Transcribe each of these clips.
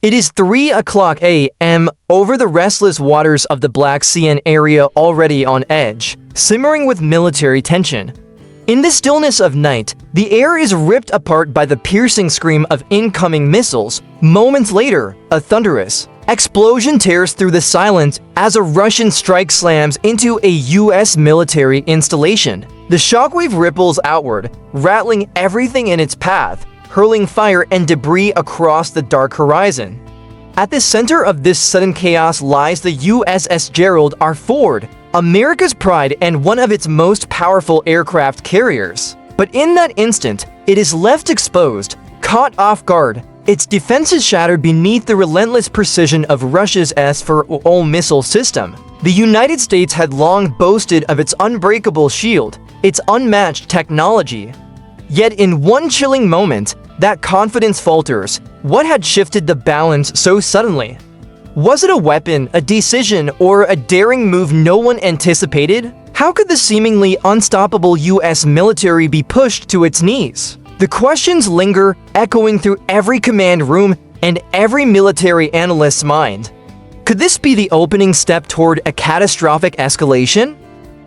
It is 3 o'clock a.m. over the restless waters of the Black Sea, an area already on edge, simmering with military tension. In the stillness of night, the air is ripped apart by the piercing scream of incoming missiles. Moments later, a thunderous explosion tears through the silence as a Russian strike slams into a U.S. military installation. The shockwave ripples outward, rattling everything in its path, hurling fire and debris across the dark horizon. At the center of this sudden chaos lies the USS Gerald R. Ford, America's pride and one of its most powerful aircraft carriers. But in that instant, it is left exposed, caught off guard, its defenses shattered beneath the relentless precision of Russia's S-400 missile system. The United States had long boasted of its unbreakable shield, its unmatched technology. Yet in one chilling moment, that confidence falters. What had shifted the balance so suddenly? Was it a weapon, a decision, or a daring move no one anticipated? How could the seemingly unstoppable US military be pushed to its knees? The questions linger, echoing through every command room and every military analyst's mind. Could this be the opening step toward a catastrophic escalation?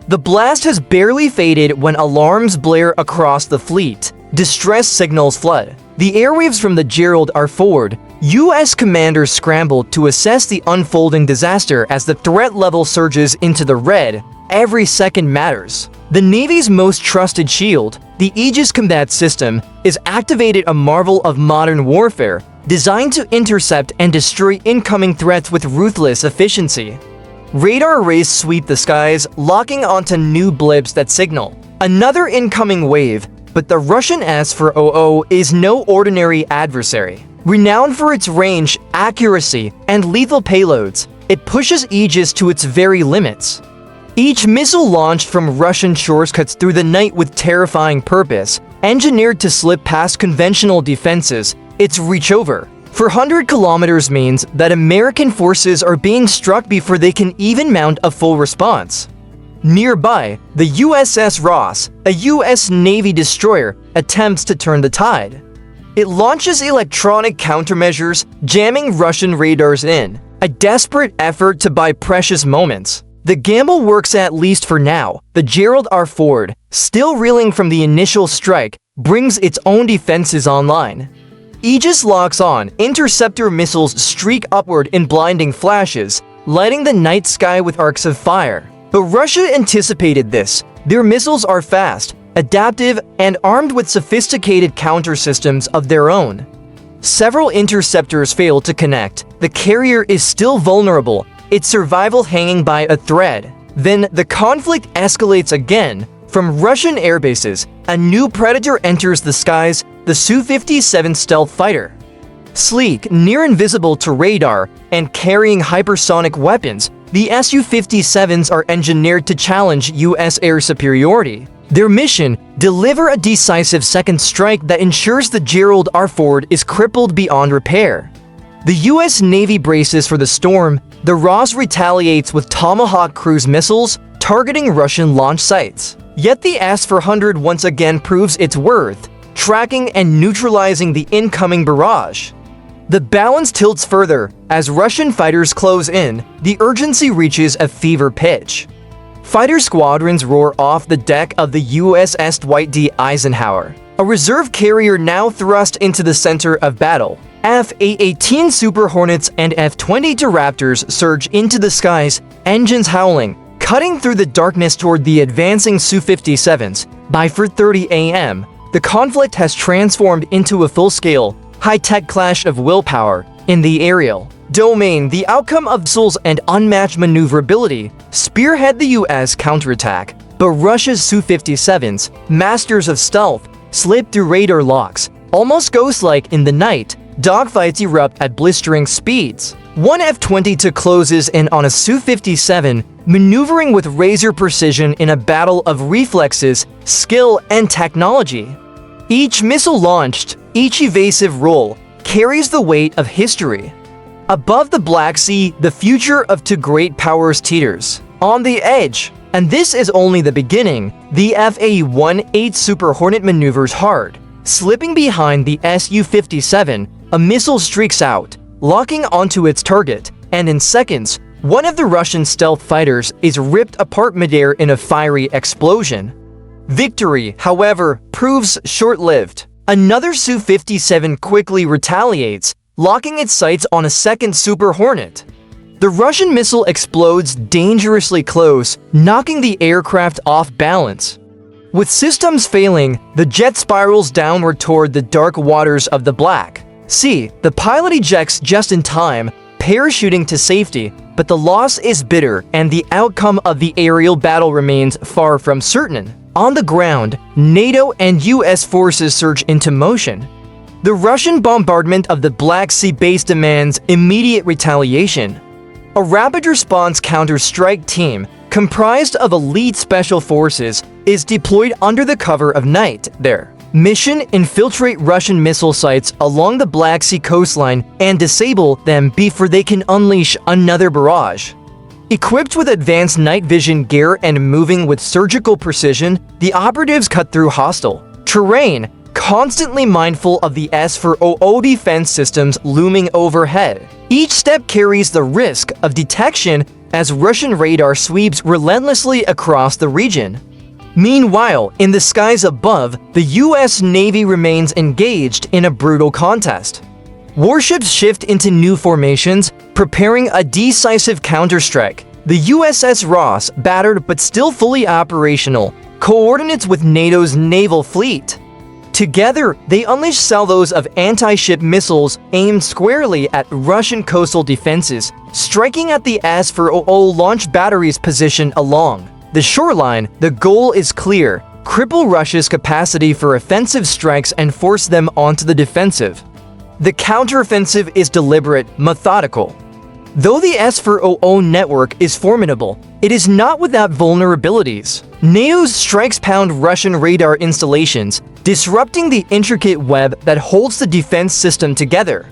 The blast has barely faded when alarms blare across the fleet. Distress signals flood. The airwaves from the Gerald R. Ford, U.S. commanders scrambled to assess the unfolding disaster as the threat level surges into the red. Every second matters. The Navy's most trusted shield, the Aegis Combat System, is activated, a marvel of modern warfare, designed to intercept and destroy incoming threats with ruthless efficiency. Radar arrays sweep the skies, locking onto new blips that signal another incoming wave. But the Russian S-400 is no ordinary adversary. Renowned for its range, accuracy, and lethal payloads, it pushes Aegis to its very limits. Each missile launched from Russian shores cuts through the night with terrifying purpose, engineered to slip past conventional defenses. Its reach over 400 kilometers means that American forces are being struck before they can even mount a full response. Nearby, the USS Ross, a U.S. Navy destroyer, attempts to turn the tide. It launches electronic countermeasures, jamming Russian radars in, a desperate effort to buy precious moments. The gamble works, at least for now. The Gerald R. Ford, still reeling from the initial strike, brings its own defenses online. Aegis locks on, interceptor missiles streak upward in blinding flashes, lighting the night sky with arcs of fire. But Russia anticipated this. Their missiles are fast, adaptive, and armed with sophisticated counter-systems of their own. Several interceptors fail to connect. The carrier is still vulnerable, its survival hanging by a thread. Then the conflict escalates again. From Russian airbases, a new predator enters the skies, the Su-57 stealth fighter. Sleek, near invisible to radar, and carrying hypersonic weapons, the Su-57s are engineered to challenge U.S. air superiority. Their mission: deliver a decisive second strike that ensures the Gerald R. Ford is crippled beyond repair. The U.S. Navy braces for the storm. The Ross retaliates with Tomahawk cruise missiles, targeting Russian launch sites. Yet the S-400 once again proves its worth, tracking and neutralizing the incoming barrage. The balance tilts further. As Russian fighters close in, the urgency reaches a fever pitch. Fighter squadrons roar off the deck of the USS Dwight D. Eisenhower, a reserve carrier now thrust into the center of battle. F-A-18 Super Hornets and F-22 Raptors surge into the skies, engines howling, cutting through the darkness toward the advancing Su-57s. By 4:30 a.m., the conflict has transformed into a full-scale, high-tech clash of willpower. In the aerial domain, the outcome of missiles and unmatched maneuverability spearhead the U.S. counterattack, but Russia's Su-57s, masters of stealth, slip through radar locks. Almost ghost-like in the night, dogfights erupt at blistering speeds. One F-22 closes in on a Su-57, maneuvering with razor precision in a battle of reflexes, skill, and technology. Each missile launched, each evasive roll, carries the weight of history. Above the Black Sea, the future of two great powers teeters on the edge. And this is only the beginning. The F-A-18 Super Hornet maneuvers hard. Slipping behind the Su-57, a missile streaks out, locking onto its target, and in seconds, one of the Russian stealth fighters is ripped apart midair in a fiery explosion. Victory, however, proves short-lived. Another Su-57 quickly retaliates, locking its sights on a second Super Hornet. The Russian missile explodes dangerously close, knocking the aircraft off balance. With systems failing, the jet spirals downward toward the dark waters of the Black Sea. The pilot ejects just in time, parachuting to safety, but the loss is bitter and the outcome of the aerial battle remains far from certain. On the ground, NATO and US forces surge into motion. The Russian bombardment of the Black Sea base demands immediate retaliation. A rapid response counter-strike team, comprised of elite special forces, is deployed under the cover of night. Their mission: infiltrate Russian missile sites along the Black Sea coastline and disable them before they can unleash another barrage. Equipped with advanced night vision gear and moving with surgical precision, the operatives cut through hostile terrain, constantly mindful of the S-400 defense systems looming overhead. Each step carries the risk of detection as Russian radar sweeps relentlessly across the region. Meanwhile, in the skies above, the US Navy remains engaged in a brutal contest. Warships shift into new formations, preparing a decisive counterstrike. The USS Ross, battered but still fully operational, coordinates with NATO's naval fleet. Together, they unleash salvos of anti-ship missiles aimed squarely at Russian coastal defenses, striking at the S-400 launch batteries positioned along the shoreline. The goal is clear: cripple Russia's capacity for offensive strikes and force them onto the defensive. The counteroffensive is deliberate, methodical. Though the S-400 network is formidable, it is not without vulnerabilities. NATO's strikes pound Russian radar installations, disrupting the intricate web that holds the defense system together.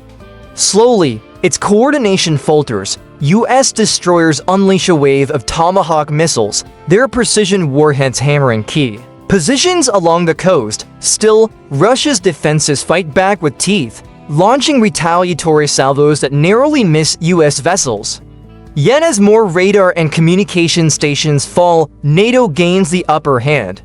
Slowly, its coordination falters. US destroyers unleash a wave of Tomahawk missiles, their precision warheads hammering key positions along the coast. Still, Russia's defenses fight back with teeth, launching retaliatory salvos that narrowly miss US vessels. Yet as more radar and communication stations fall, NATO gains the upper hand.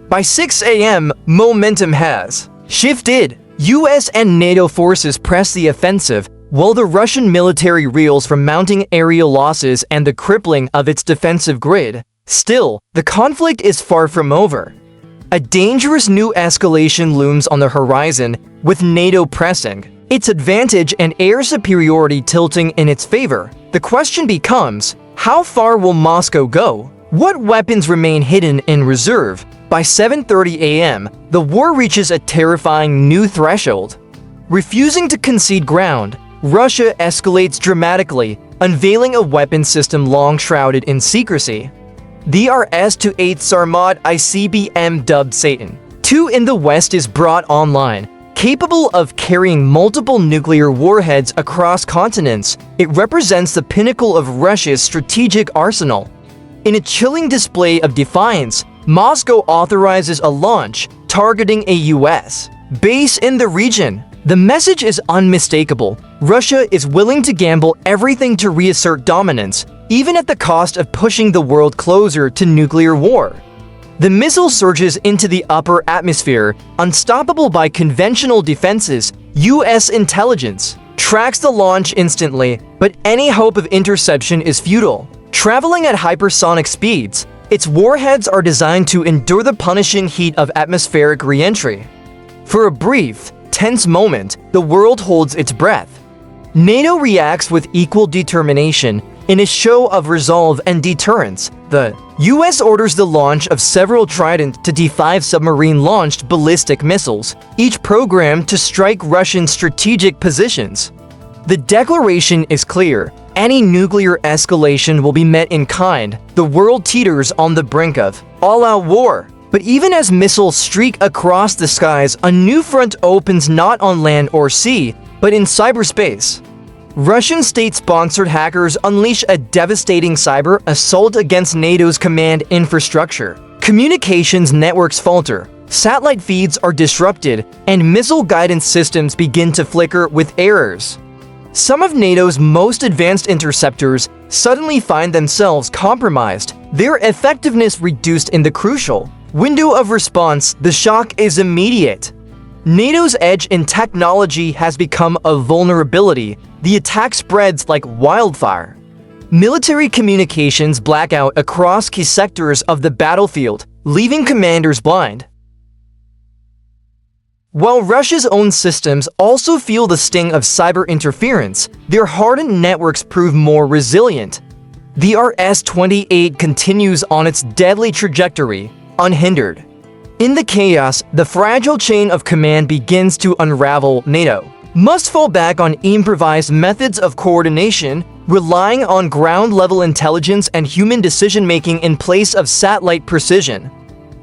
By 6 a.m., momentum has shifted. US and NATO forces press the offensive, while the Russian military reels from mounting aerial losses and the crippling of its defensive grid. Still, the conflict is far from over. A dangerous new escalation looms on the horizon, with NATO pressing, its advantage and air superiority tilting in its favor. The question becomes, how far will Moscow go? What weapons remain hidden in reserve? By 7:30 a.m., the war reaches a terrifying new threshold. Refusing to concede ground, Russia escalates dramatically, unveiling a weapon system long shrouded in secrecy. The RS-28 Sarmat ICBM, dubbed Satan II in the West, is brought online. Capable of carrying multiple nuclear warheads across continents, it represents the pinnacle of Russia's strategic arsenal. In a chilling display of defiance, Moscow authorizes a launch, targeting a US base in the region. The message is unmistakable. Russia is willing to gamble everything to reassert dominance, even at the cost of pushing the world closer to nuclear war. The missile surges into the upper atmosphere, unstoppable by conventional defenses. US intelligence tracks the launch instantly, but any hope of interception is futile. Traveling at hypersonic speeds, its warheads are designed to endure the punishing heat of atmospheric re-entry. For a brief, tense moment, the world holds its breath. NATO reacts with equal determination. In a show of resolve and deterrence, the US orders the launch of several Trident D-5 submarine-launched ballistic missiles, each programmed to strike Russian strategic positions. The declaration is clear: any nuclear escalation will be met in kind. The world teeters on the brink of all-out war. But even as missiles streak across the skies, a new front opens, not on land or sea, but in cyberspace. Russian state-sponsored hackers unleash a devastating cyber assault against NATO's command infrastructure. Communications networks falter, satellite feeds are disrupted, and missile guidance systems begin to flicker with errors. Some of NATO's most advanced interceptors suddenly find themselves compromised, their effectiveness reduced in the crucial window of response. The shock is immediate. NATO's edge in technology has become a vulnerability. The attack spreads like wildfire. Military communications black out across key sectors of the battlefield, leaving commanders blind. While Russia's own systems also feel the sting of cyber interference, their hardened networks prove more resilient. The S-400 continues on its deadly trajectory, unhindered. In the chaos, the fragile chain of command begins to unravel. NATO must fall back on improvised methods of coordination, relying on ground-level intelligence and human decision-making in place of satellite precision.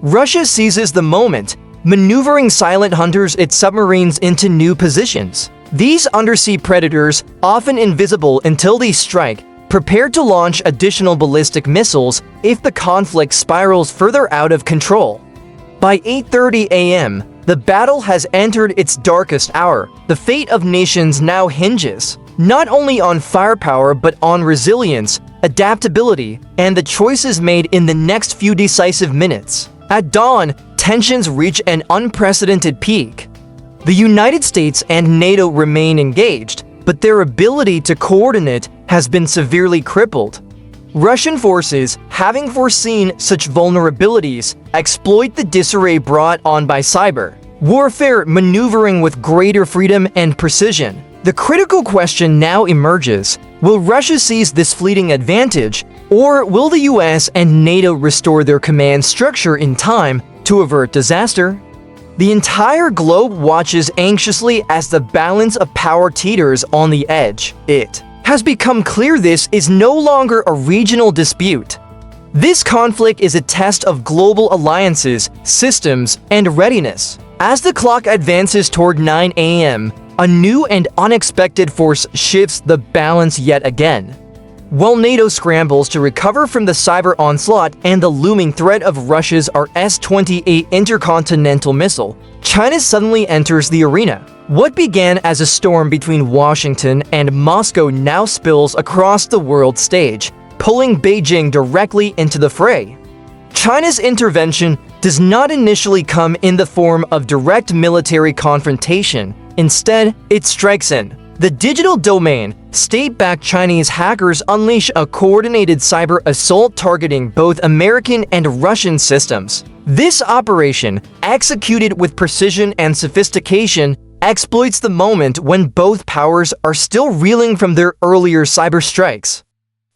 Russia seizes the moment, maneuvering silent hunters its submarines into new positions. These undersea predators, often invisible until they strike, prepare to launch additional ballistic missiles if the conflict spirals further out of control. By 8:30 a.m., the battle has entered its darkest hour. The fate of nations now hinges not only on firepower but on resilience, adaptability, and the choices made in the next few decisive minutes. At dawn, tensions reach an unprecedented peak. The United States and NATO remain engaged, but their ability to coordinate has been severely crippled. Russian forces, having foreseen such vulnerabilities, exploit the disarray brought on by cyber warfare, maneuvering with greater freedom and precision. The critical question now emerges: will Russia seize this fleeting advantage, or will the US and NATO restore their command structure in time to avert disaster? The entire globe watches anxiously as the balance of power teeters on the edge. It has become clear this is no longer a regional dispute. This conflict is a test of global alliances, systems, and readiness. As the clock advances toward 9 a.m., a new and unexpected force shifts the balance yet again. While NATO scrambles to recover from the cyber onslaught and the looming threat of Russia's S-400 intercontinental missile, China suddenly enters the arena. What began as a storm between Washington and Moscow now spills across the world stage, pulling Beijing directly into the fray. China's intervention does not initially come in the form of direct military confrontation. Instead, it strikes in the digital domain. State-backed Chinese hackers unleash a coordinated cyber assault targeting both American and Russian systems. This operation, executed with precision and sophistication, exploits the moment when both powers are still reeling from their earlier cyber strikes.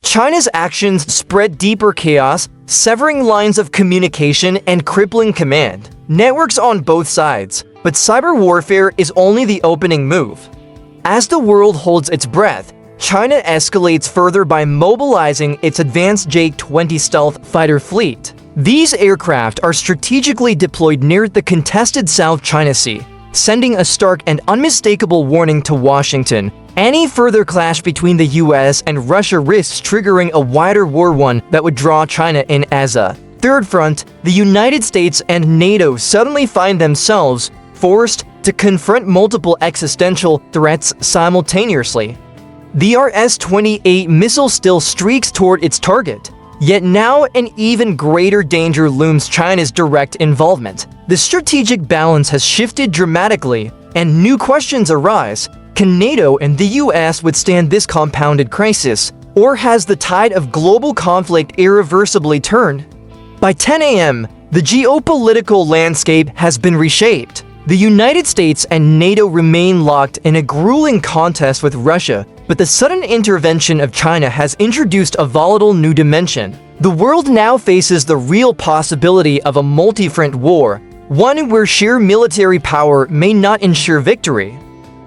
China's actions spread deeper chaos, severing lines of communication and crippling command networks on both sides. But cyber warfare is only the opening move. As the world holds its breath, China escalates further by mobilizing its advanced J-20 stealth fighter fleet. These aircraft are strategically deployed near the contested South China Sea, sending a stark and unmistakable warning to Washington. Any further clash between the US and Russia risks triggering a wider war, one that would draw China in as a third front. The United States and NATO suddenly find themselves forced to confront multiple existential threats simultaneously. The S-400 missile still streaks toward its target, yet now an even greater danger looms: China's direct involvement. The strategic balance has shifted dramatically, and new questions arise. Can NATO and the US withstand this compounded crisis, or has the tide of global conflict irreversibly turned? By 10 a.m., the geopolitical landscape has been reshaped. The United States and NATO remain locked in a grueling contest with Russia, but the sudden intervention of China has introduced a volatile new dimension. The world now faces the real possibility of a multi-front war, one where sheer military power may not ensure victory.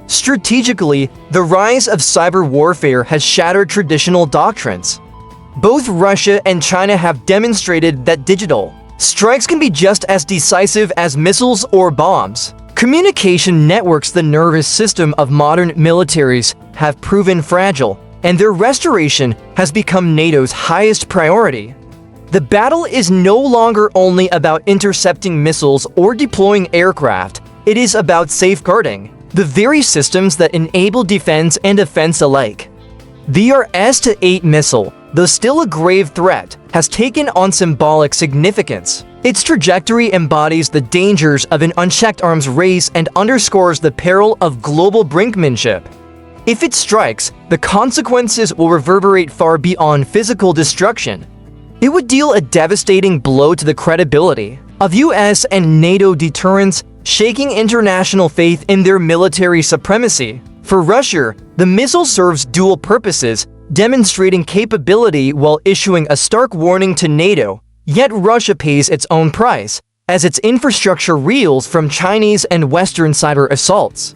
Strategically, the rise of cyber warfare has shattered traditional doctrines. Both Russia and China have demonstrated that digital strikes can be just as decisive as missiles or bombs. Communication networks, the nervous system of modern militaries, have proven fragile, and their restoration has become NATO's highest priority. The battle is no longer only about intercepting missiles or deploying aircraft. It is about safeguarding the very systems that enable defense and offense alike. The S-8 missile, though still a grave threat, has taken on symbolic significance. Its trajectory embodies the dangers of an unchecked arms race and underscores the peril of global brinkmanship. If it strikes, the consequences will reverberate far beyond physical destruction. It would deal a devastating blow to the credibility of US and NATO deterrence, shaking international faith in their military supremacy. For Russia, the missile serves dual purposes, demonstrating capability while issuing a stark warning to NATO. Yet Russia pays its own price, as its infrastructure reels from Chinese and Western cyber assaults.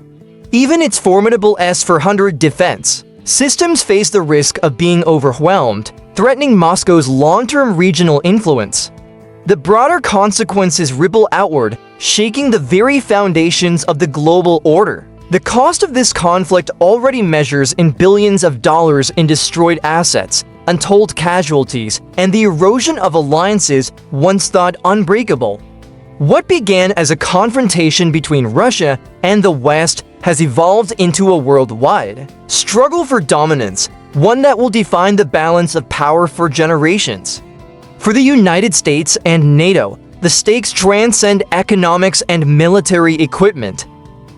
Even its formidable S-400 defense systems face the risk of being overwhelmed, threatening Moscow's long-term regional influence. The broader consequences ripple outward, shaking the very foundations of the global order. The cost of this conflict already measures in billions of dollars in destroyed assets, untold casualties, and the erosion of alliances once thought unbreakable. What began as a confrontation between Russia and the West has evolved into a worldwide struggle for dominance, one that will define the balance of power for generations. For the United States and NATO, the stakes transcend economics and military equipment.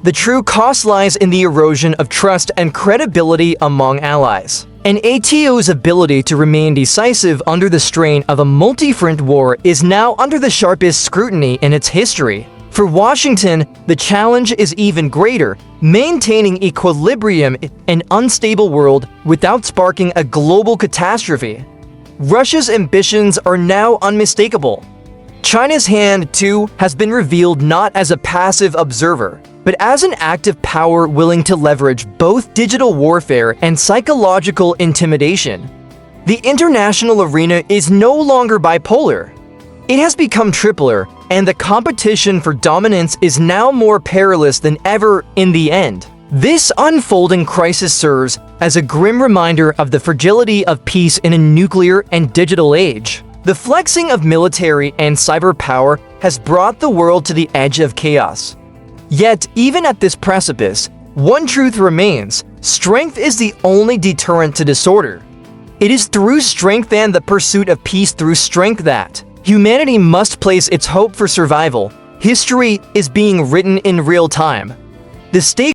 The true cost lies in the erosion of trust and credibility among allies. And NATO's ability to remain decisive under the strain of a multi-front war is now under the sharpest scrutiny in its history. For Washington, the challenge is even greater, maintaining equilibrium in an unstable world without sparking a global catastrophe. Russia's ambitions are now unmistakable. China's hand, too, has been revealed not as a passive observer, but as an active power willing to leverage both digital warfare and psychological intimidation. The international arena is no longer bipolar. It has become tripler, and the competition for dominance is now more perilous than ever in the end. This unfolding crisis serves as a grim reminder of the fragility of peace in a nuclear and digital age. The flexing of military and cyber power has brought the world to the edge of chaos. Yet, even at this precipice, one truth remains: strength is the only deterrent to disorder. It is through strength and the pursuit of peace through strength that humanity must place its hope for survival. History is being written in real time. The stakes